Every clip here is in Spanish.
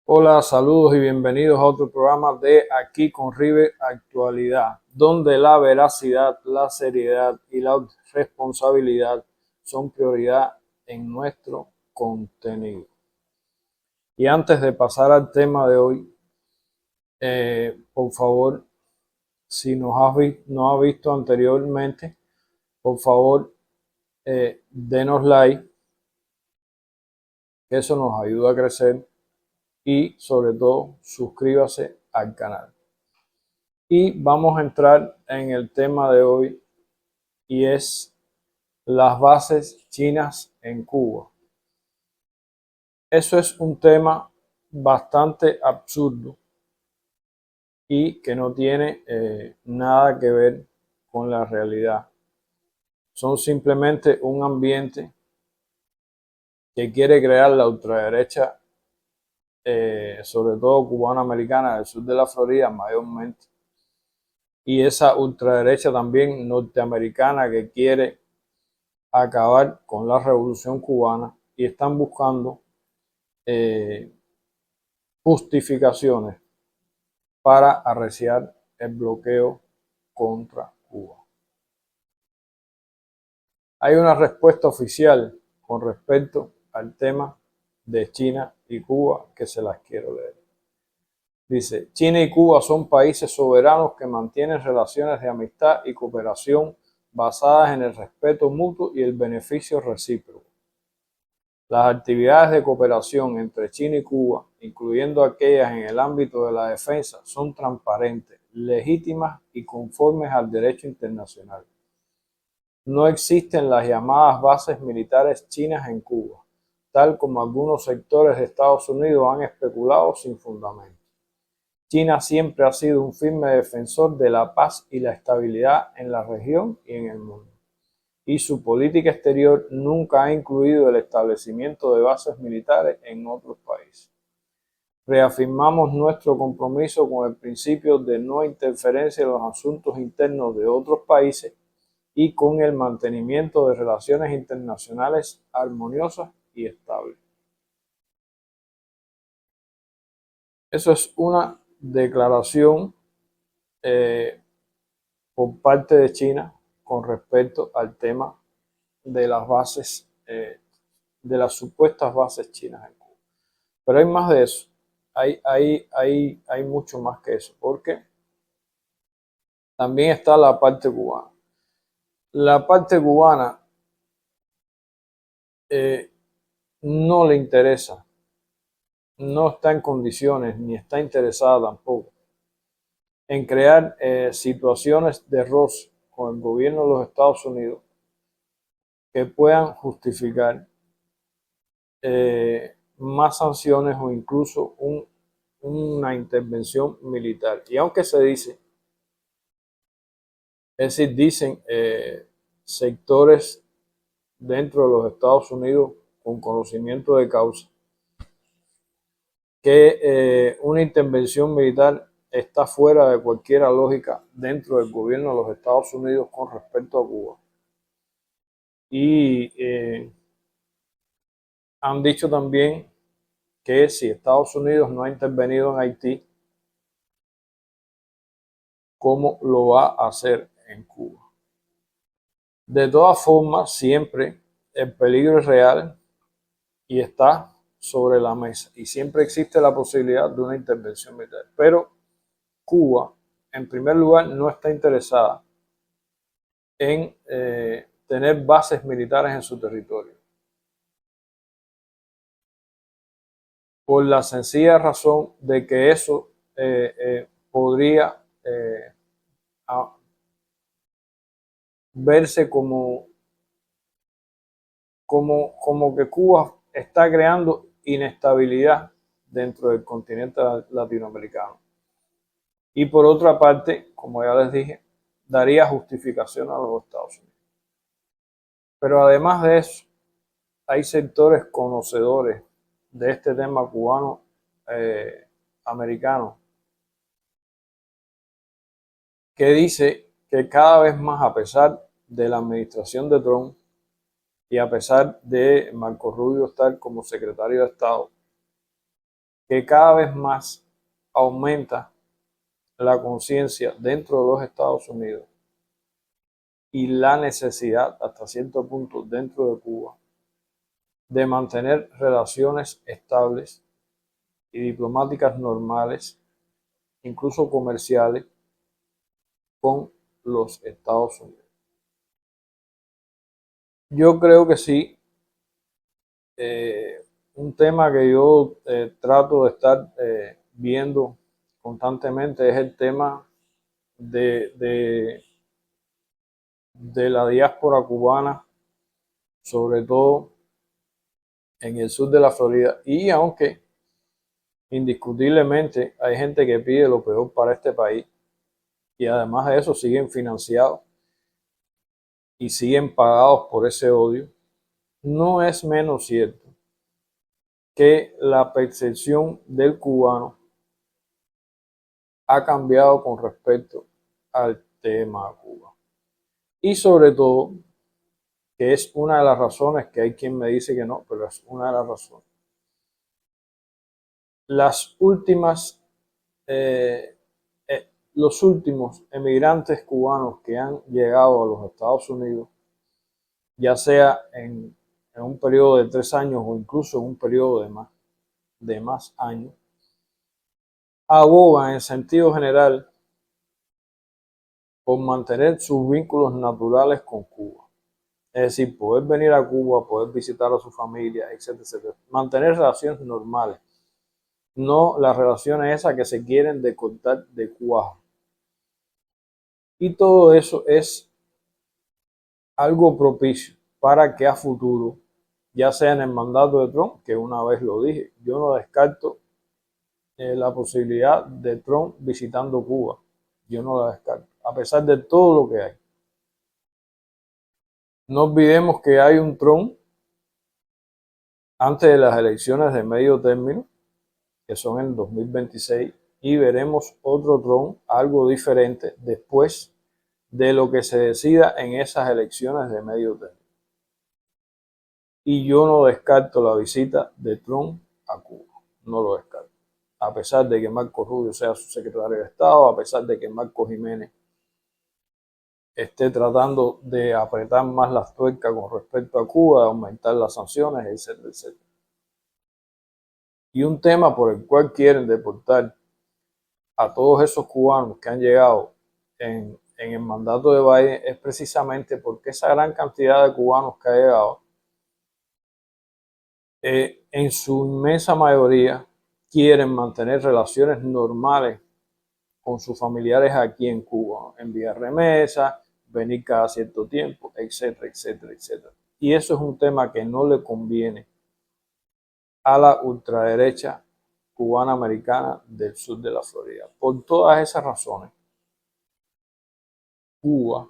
Hola, saludos y bienvenidos a otro programa de Aquí con River Actualidad, donde la veracidad, la seriedad y la responsabilidad son prioridad en nuestro contenido. Y antes de pasar al tema de hoy, por favor, si no has visto anteriormente, por favor, denos like, que eso nos ayuda a crecer y sobre todo suscríbase al canal. Y vamos a entrar en el tema de hoy y es las bases chinas en Cuba. Eso es un tema bastante absurdo y que no tiene nada que ver con la realidad. Son simplemente un ambiente que quiere crear la ultraderecha, sobre todo cubana-americana del sur de la Florida mayormente, y esa ultraderecha también norteamericana que quiere acabar con la revolución cubana y están buscando eh, justificaciones para arreciar el bloqueo contra Cuba. Hay una respuesta oficial con respecto al tema de China y Cuba que se las quiero leer. Dice, China y Cuba son países soberanos que mantienen relaciones de amistad y cooperación basadas en el respeto mutuo y el beneficio recíproco. Las actividades de cooperación entre China y Cuba, incluyendo aquellas en el ámbito de la defensa, son transparentes, legítimas y conformes al derecho internacional. No existen las llamadas bases militares chinas en Cuba, tal como algunos sectores de Estados Unidos han especulado sin fundamento. China siempre ha sido un firme defensor de la paz y la estabilidad en la región y en el mundo, y su política exterior nunca ha incluido el establecimiento de bases militares en otros países. Reafirmamos nuestro compromiso con el principio de no interferencia en los asuntos internos de otros países y con el mantenimiento de relaciones internacionales armoniosas y estables. Eso es una declaración eh, por parte de China con respecto al tema de las bases, de las supuestas bases chinas en Cuba. Pero hay más de eso, hay mucho más que eso, porque también está la parte cubana. La parte cubana eh, no le interesa, no está en condiciones ni está interesada tampoco en crear situaciones de roce con el gobierno de los Estados Unidos que puedan justificar más sanciones o incluso una intervención militar. Y aunque se dice, es decir, dicen sectores dentro de los Estados Unidos con conocimiento de causa, que una intervención militar está fuera de cualquier lógica dentro del gobierno de los Estados Unidos con respecto a Cuba. Y han dicho también que si Estados Unidos no ha intervenido en Haití, ¿cómo lo va a hacer en Cuba? De todas formas, siempre el peligro es real y está sobre la mesa y siempre existe la posibilidad de una intervención militar. Pero Cuba, en primer lugar, no está interesada en tener bases militares en su territorio, por la sencilla razón de que eso podría verse como que Cuba está creando inestabilidad dentro del continente latinoamericano. Y por otra parte, como ya les dije, daría justificación a los Estados Unidos. Pero además de eso, hay sectores conocedores de este tema cubano americano que dice que cada vez más, a pesar de la administración de Trump y a pesar de Marco Rubio estar como secretario de Estado, que cada vez más aumenta la conciencia dentro de los Estados Unidos y la necesidad hasta cierto punto dentro de Cuba de mantener relaciones estables y diplomáticas normales, incluso comerciales, con los Estados Unidos. Yo creo que sí. Un tema que yo trato de estar viendo constantemente es el tema de la diáspora cubana, sobre todo en el sur de la Florida. Y aunque indiscutiblemente hay gente que pide lo peor para este país, y además de eso siguen financiados y siguen pagados por ese odio, no es menos cierto que la percepción del cubano ha cambiado con respecto al tema Cuba. Y sobre todo, que es una de las razones, que hay quien me dice que no, pero es una de las razones. Las últimas, los últimos emigrantes cubanos que han llegado a los Estados Unidos, ya sea en un periodo de 3 años o incluso en un periodo de más años, abogan en sentido general por mantener sus vínculos naturales con Cuba. Es decir, poder venir a Cuba, poder visitar a su familia, etcétera, etcétera. Mantener relaciones normales, no las relaciones esas que se quieren de cortar de cuajo. Y todo eso es algo propicio para que a futuro, ya sea en el mandato de Trump, que una vez lo dije, yo no descarto la posibilidad de Trump visitando Cuba. Yo no la descarto, a pesar de todo lo que hay. No olvidemos que hay un Trump antes de las elecciones de medio término, que son en 2026, y veremos otro Trump, algo diferente, después de lo que se decida en esas elecciones de medio término. Y yo no descarto la visita de Trump a Cuba, no lo descarto. A pesar de que Marco Rubio sea su secretario de Estado, a pesar de que Marco Jiménez esté tratando de apretar más las tuercas con respecto a Cuba, de aumentar las sanciones, etcétera, etcétera. Y un tema por el cual quieren deportar a todos esos cubanos que han llegado en el mandato de Biden es precisamente porque esa gran cantidad de cubanos que ha llegado, en su inmensa mayoría, quieren mantener relaciones normales con sus familiares aquí en Cuba, enviar remesas, venir cada cierto tiempo, etcétera, etcétera, etcétera. Y eso es un tema que no le conviene a la ultraderecha cubana americana del sur de la Florida. Por todas esas razones, Cuba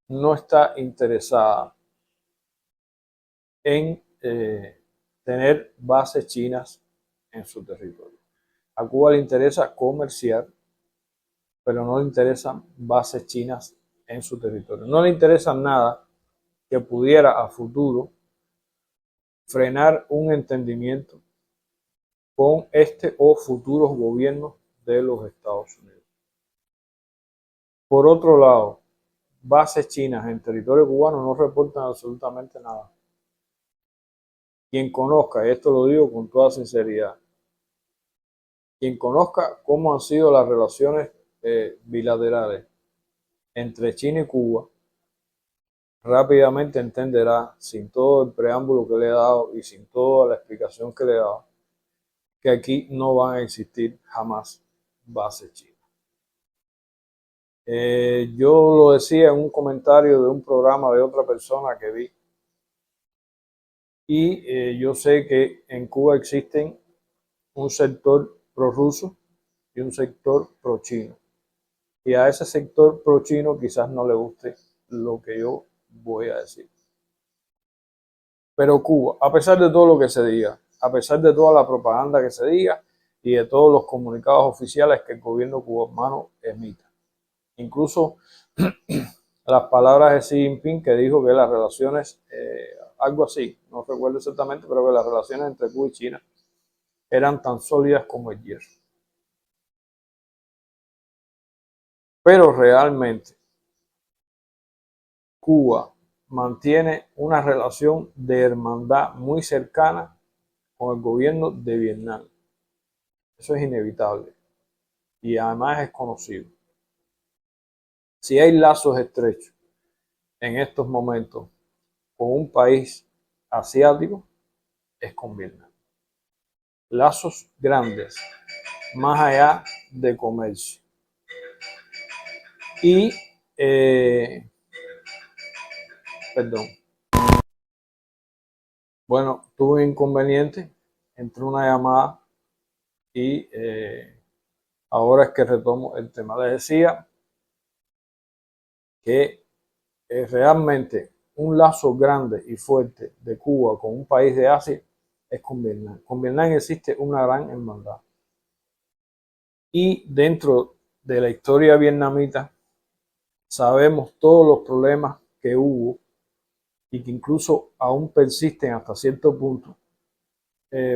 no está interesada en tener bases chinas en su territorio. A Cuba le interesa comerciar, pero no le interesan bases chinas en su territorio. No le interesa nada que pudiera a futuro frenar un entendimiento con este o futuros gobiernos de los Estados Unidos. Por otro lado, bases chinas en territorio cubano no reportan absolutamente nada. Quien conozca, y esto lo digo con toda sinceridad, quien conozca cómo han sido las relaciones bilaterales entre China y Cuba, rápidamente entenderá, sin todo el preámbulo que le he dado y sin toda la explicación que le he dado, que aquí no van a existir jamás bases chinas. Yo lo decía en un comentario de un programa de otra persona que vi, y yo sé que en Cuba existen un sector prorruso y un sector pro-chino. Y a ese sector pro-chino quizás no le guste lo que yo voy a decir. Pero Cuba, a pesar de todo lo que se diga, a pesar de toda la propaganda que se diga y de todos los comunicados oficiales que el gobierno cubano emita, incluso las palabras de Xi Jinping, que dijo que las relaciones, algo así, no recuerdo exactamente, pero que las relaciones entre Cuba y China eran tan sólidas como el hierro. Pero realmente Cuba mantiene una relación de hermandad muy cercana con el gobierno de Vietnam. Eso es inevitable y además es conocido. Si hay lazos estrechos en estos momentos con un país asiático, es con Vietnam. Lazos grandes, más allá de comercio. Y, perdón, bueno, tuve un inconveniente, entró una llamada y ahora es que retomo el tema. Les decía que realmente un lazo grande y fuerte de Cuba con un país de Asia es con Vietnam. Con Vietnam existe una gran hermandad. Y dentro de la historia vietnamita sabemos todos los problemas que hubo y que incluso aún persisten hasta cierto punto,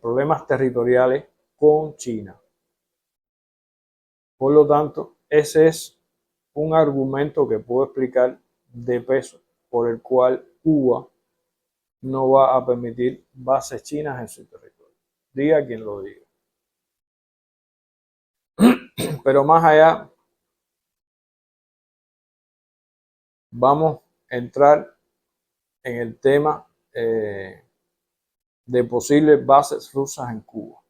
problemas territoriales con China. Por lo tanto, ese es un argumento que puedo explicar de peso por el cual Cuba no va a permitir bases chinas en su territorio. Diga quien lo diga. Pero más allá, vamos a entrar en el tema de posibles bases rusas en Cuba.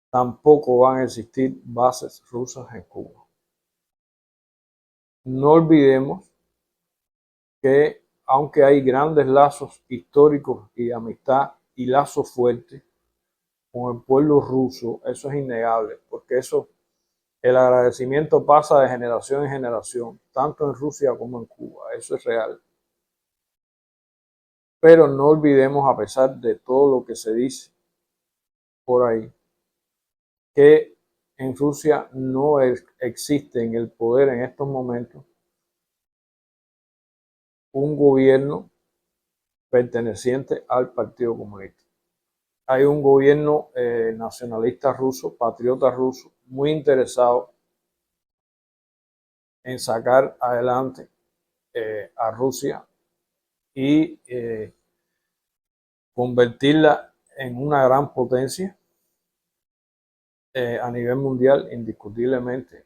Tampoco van a existir bases rusas en Cuba. No olvidemos que aunque hay grandes lazos históricos y de amistad y lazos fuertes con el pueblo ruso, eso es innegable, porque eso, el agradecimiento pasa de generación en generación, tanto en Rusia como en Cuba, eso es real. Pero no olvidemos, a pesar de todo lo que se dice por ahí, que en Rusia no existe en el poder en estos momentos un gobierno perteneciente al Partido Comunista. Hay un gobierno nacionalista ruso, patriota ruso, muy interesado en sacar adelante a Rusia y convertirla en una gran potencia a nivel mundial, indiscutiblemente.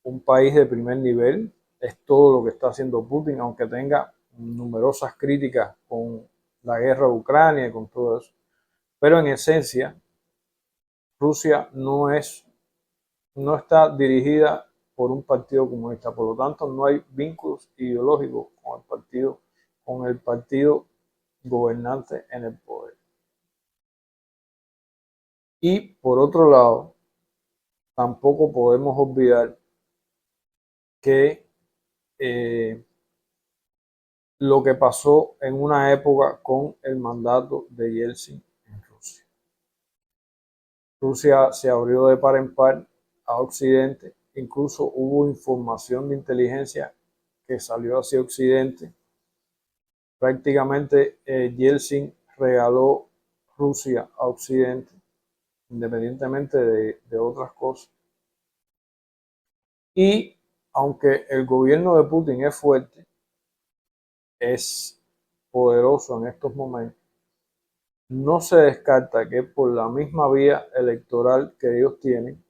Un país de primer nivel es todo lo que está haciendo Putin, aunque tenga numerosas críticas con la guerra de Ucrania y con todo eso. Pero en esencia, Rusia no está dirigida por un partido comunista, por lo tanto no hay vínculos ideológicos con el partido gobernante en el poder. Y por otro lado, tampoco podemos olvidar que lo que pasó en una época con el mandato de Yeltsin en Rusia. Rusia se abrió de par en par a Occidente, incluso hubo información de inteligencia que salió hacia Occidente. Prácticamente Yeltsin regaló Rusia a Occidente, independientemente de otras cosas. Y aunque el gobierno de Putin es fuerte, es poderoso en estos momentos, no se descarta que por la misma vía electoral que ellos tienen,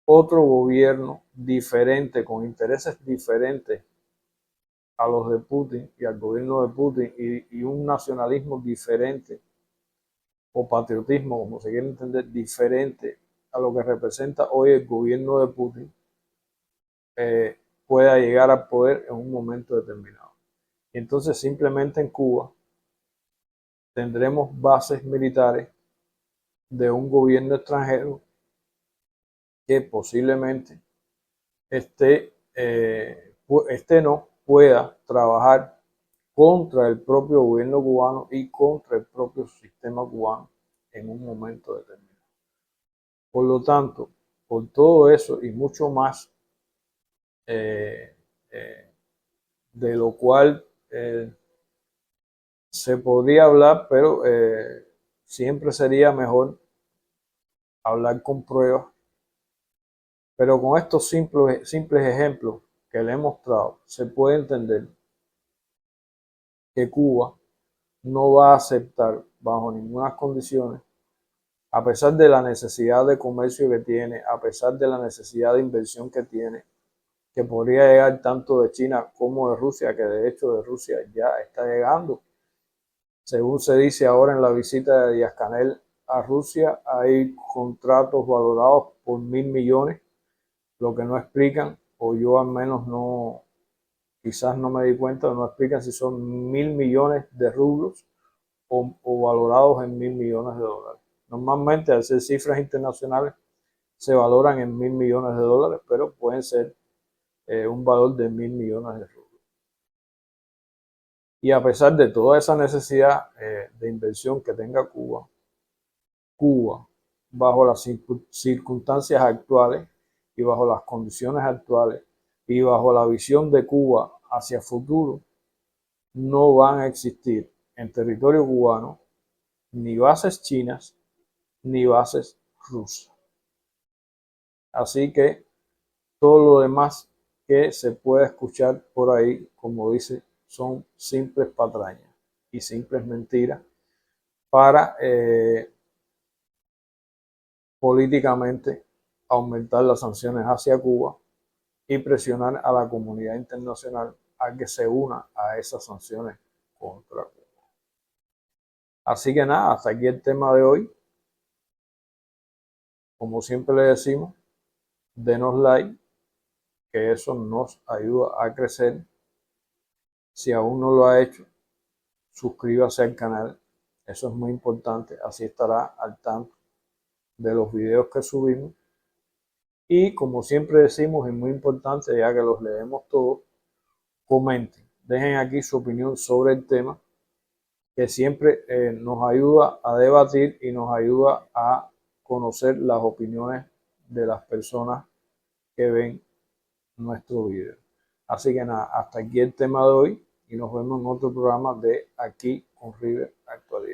otro gobierno diferente, con intereses diferentes a los de Putin y al gobierno de Putin y un nacionalismo diferente o patriotismo, como se quiere entender, diferente a lo que representa hoy el gobierno de Putin, pueda llegar al poder en un momento determinado. Y entonces simplemente en Cuba tendremos bases militares de un gobierno extranjero que posiblemente no pueda trabajar contra el propio gobierno cubano y contra el propio sistema cubano en un momento determinado. Por lo tanto, por todo eso y mucho más, eh, eh, de lo cual se podría hablar, pero siempre sería mejor hablar con pruebas, pero con estos simples ejemplos que le he mostrado, se puede entender que Cuba no va a aceptar bajo ninguna condición, a pesar de la necesidad de comercio que tiene, a pesar de la necesidad de inversión que tiene, que podría llegar tanto de China como de Rusia, que de hecho de Rusia ya está llegando. Según se dice ahora en la visita de Díaz-Canel a Rusia, hay contratos valorados por 1.000 millones, lo que no explican, o yo al menos no, quizás no me di cuenta, no explican si son 1.000 millones de rublos o valorados en 1.000 millones de dólares. Normalmente, al ser cifras internacionales, se valoran en 1.000 millones de dólares, pero pueden ser un valor de 1.000 millones de rublos. Y a pesar de toda esa necesidad de inversión que tenga Cuba, bajo las circunstancias actuales y bajo las condiciones actuales y bajo la visión de Cuba hacia futuro, no van a existir en territorio cubano ni bases chinas ni bases rusas. Así que todo lo demás que se puede escuchar por ahí, como dice, son simples patrañas y simples mentiras para políticamente aumentar las sanciones hacia Cuba y presionar a la comunidad internacional a que se una a esas sanciones contra Cuba. Así que nada, hasta aquí el tema de hoy. Como siempre le decimos, denos like, que eso nos ayuda a crecer. Si aún no lo ha hecho, suscríbase al canal, eso es muy importante, así estará al tanto de los videos que subimos. Y como siempre decimos, es muy importante, ya que los leemos todos, comenten, dejen aquí su opinión sobre el tema, que siempre nos ayuda a debatir y nos ayuda a conocer las opiniones de las personas que ven nuestro video. Así que nada, hasta aquí el tema de hoy y nos vemos en otro programa de Aquí con River Actualidad.